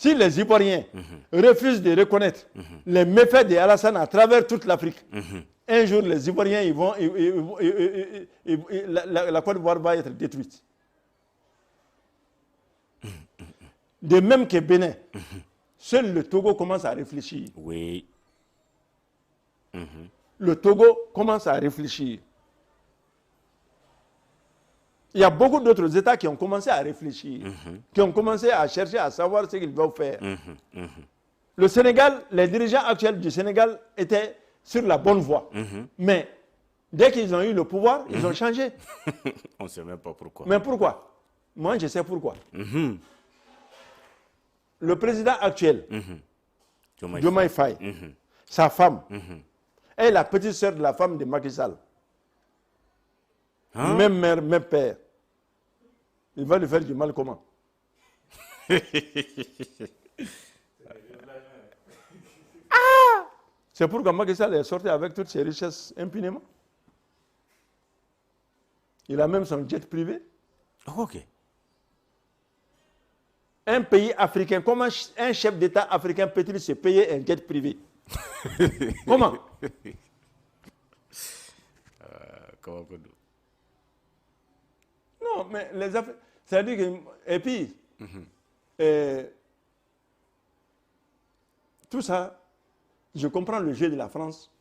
Si les Ivoiriens refusent de reconnaître les méfaits d'Alassane à travers toute l'Afrique, un jour les Ivoiriens, la Côte d'Ivoire va être détruite. De même que Bénin, seul le Togo commence à réfléchir. Oui. Le Togo commence à réfléchir. Il y a beaucoup d'autres États qui ont commencé à réfléchir, qui ont commencé à chercher à savoir ce qu'ils veulent faire. Le Sénégal, les dirigeants actuels du Sénégal étaient sur la bonne voie. Mais dès qu'ils ont eu le pouvoir, ils ont changé. On ne sait même pas pourquoi. Mais pourquoi? Moi, je sais pourquoi. Le président actuel, Diomaye Faye, sa femme, est la petite sœur de la femme de Macky Sall. Même mère, même père. Il va lui faire du mal comment? C'est pourquoi Macky Sall est sorti avec toutes ses richesses impunément. Il a même son jet privé. Ok. Un pays africain, comment un chef d'État africain peut-il se payer un jet privé? Comment? Comment? Non, mais les Africains, c'est-à-dire que, et puis, tout ça, je comprends le jeu de la France,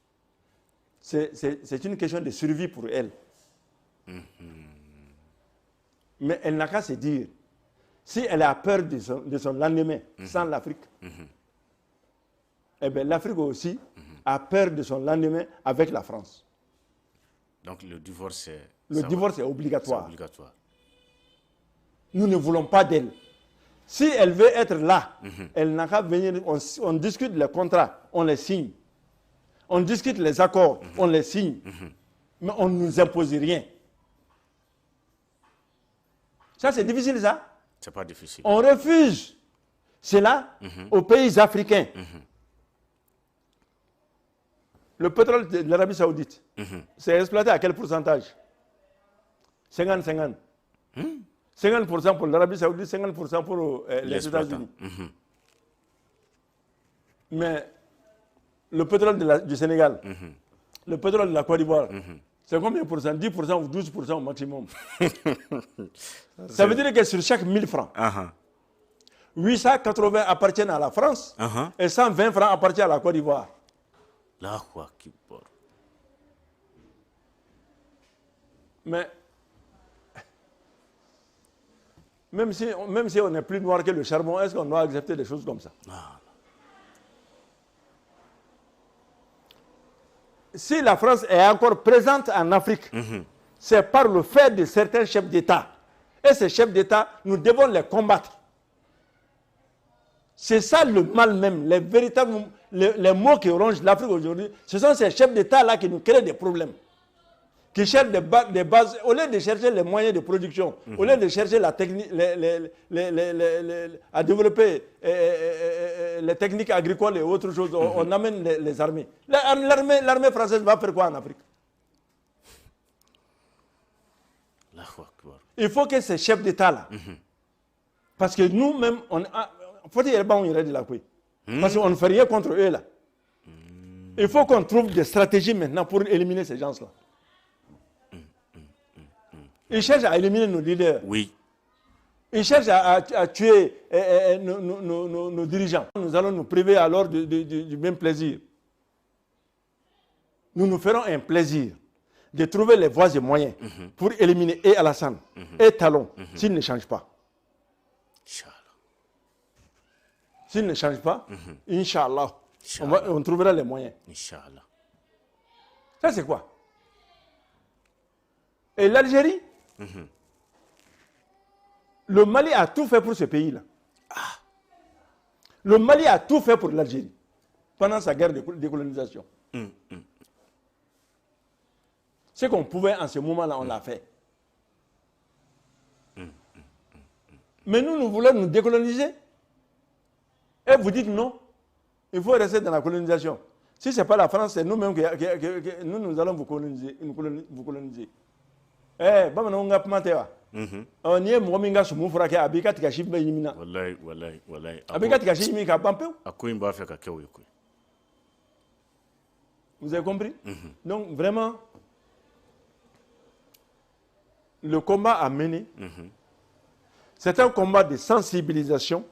c'est une question de survie pour elle. Mais elle n'a qu'à se dire, si elle a peur de son lendemain sans l'Afrique, eh bien l'Afrique aussi a peur de son lendemain avec la France. Donc le divorce est... Le divorce est obligatoire. C'est obligatoire. Nous ne voulons pas d'elle. Si elle veut être là, elle n'a qu'à venir, on discute les contrats, on les signe. On discute les accords, on les signe. Mais on ne nous impose rien. Ça, c'est difficile, ça? C'est pas difficile. On refuse cela aux pays africains. Le pétrole de l'Arabie Saoudite, c'est exploité à quel pourcentage? 50-50. 50% pour l'Arabie Saoudite, 50% pour les États-Unis. Mais le pétrole du Sénégal, le pétrole de la Côte d'Ivoire, c'est combien pour cent? 10% ou 12% au maximum. Ça veut dire que sur chaque 1000 francs, 880 appartiennent à la France et 120 francs appartiennent à la Côte d'Ivoire. Mais même si on est plus noir que le charbon, est-ce qu'on doit accepter des choses comme ça? Si la France est encore présente en Afrique, c'est par le fait de certains chefs d'État. Et ces chefs d'État, nous devons les combattre. C'est ça le mal même, les véritables les maux qui rongent l'Afrique aujourd'hui. Ce sont ces chefs d'État-là qui nous créent des problèmes. Qui cherchent des bases, au lieu de chercher les moyens de production, au lieu de chercher la technique, à développer les techniques agricoles et autres choses, on amène les armées. L'armée française va faire quoi en Afrique? Il faut que ces chefs d'État-là, parce que nous-mêmes, parce qu'on ne fait rien contre eux là. Il faut qu'on trouve des stratégies maintenant pour éliminer ces gens-là. Ils cherchent à éliminer nos leaders. Oui. Ils cherchent à tuer nos dirigeants. Nous allons nous priver alors du même plaisir. Nous nous ferons un plaisir de trouver les voies et moyens pour éliminer et Alassane et Talon s'ils ne changent pas. S'ils ne changent pas, Inch'Allah, on trouvera les moyens. Inch'Allah. Ça, c'est quoi? Et l'Algérie, le Mali a tout fait pour ce pays-là. Le Mali a tout fait pour l'Algérie pendant sa guerre de décolonisation. Ce qu'on pouvait en ce moment-là, on l'a fait. Mais nous voulons nous décoloniser. Et vous dites non, il faut rester dans la colonisation. Si ce n'est pas la France, c'est nous-mêmes que nous allons vous coloniser. Eh, On y est Mominga sur mon frère, Abika Tikashi Bayimina. Wallahi. Abika Tikashi Mika Bampeu. À quoi il va faire caca? Vous avez compris? Donc, vraiment, le combat à mener, c'est un combat de sensibilisation,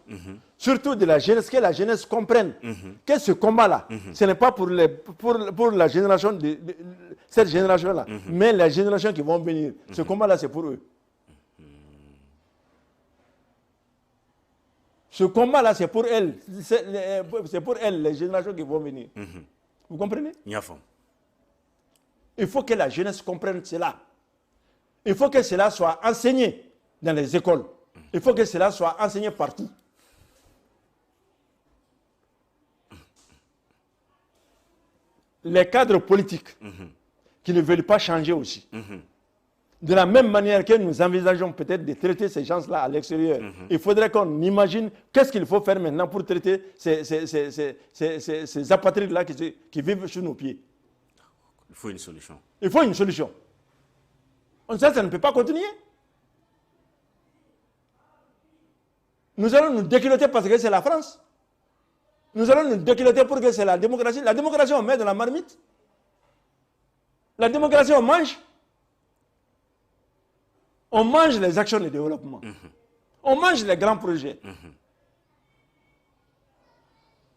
surtout de la jeunesse, que la jeunesse comprenne que ce combat-là, ce n'est pas pour la génération cette génération-là, mais les générations qui vont venir. Ce combat-là, c'est pour eux. Ce combat-là, c'est pour elles. C'est pour elles, les générations qui vont venir. Vous comprenez? Il faut que la jeunesse comprenne cela. Il faut que cela soit enseigné dans les écoles. Il faut que cela soit enseigné partout. Les cadres politiques qui ne veulent pas changer aussi. De la même manière que nous envisageons peut-être de traiter ces gens-là à l'extérieur, il faudrait qu'on imagine qu'est-ce qu'il faut faire maintenant pour traiter ces apatrides-là qui vivent sous nos pieds. Il faut une solution. Il faut une solution. Ça ne peut pas continuer. Nous allons nous déculotter parce que c'est la France. Nous allons nous déculotter pour que c'est la démocratie. La démocratie, on met dans la marmite. La démocratie, on mange. On mange les actions de développement. On mange les grands projets.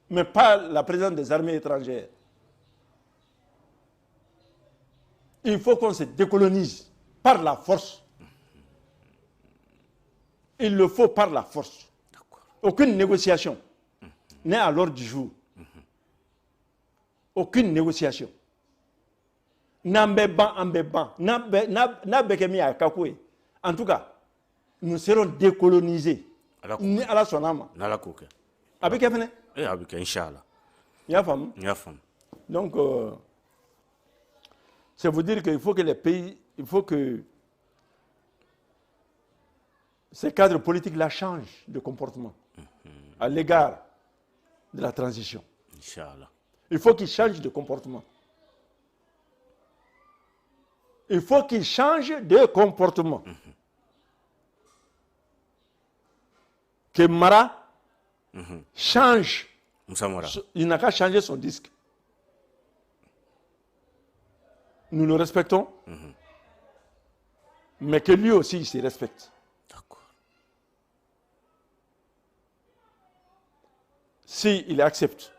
Mais pas la présence des armées étrangères. Il faut qu'on se décolonise par la force. Il le faut par la force. Aucune négociation n'est à l'ordre du jour. Aucune négociation. En tout cas, nous serons décolonisés. À la sonama. Avec Kefene. Avec Inch'Allah. Donc, c'est vous dire qu'il faut que les pays, il faut que ces cadres politiques-là changent de comportement à l'égard de la transition. Inch'Allah. Il faut qu'ils changent de comportement. Il faut qu'ils changent de comportement. Que Mara change. Il n'a qu'à changer son disque. Nous le respectons, mais que lui aussi il se respecte. S'il accepte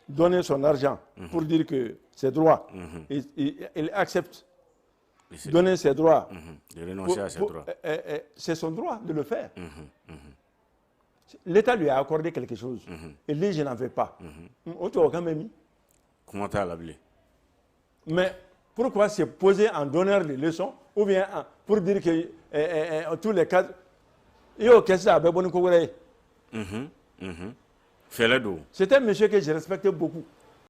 donner son argent pour dire que c'est droit, il accepte donner ses droits. De renoncer à ses droits. C'est son droit de le faire. L'État lui a accordé quelque chose. Et lui, je n'en veux pas. Comment tu as l'appelé? Mais pourquoi se poser en donneur de leçons ou bien pour dire que tous les cadres. C'est un monsieur que je respecte beaucoup.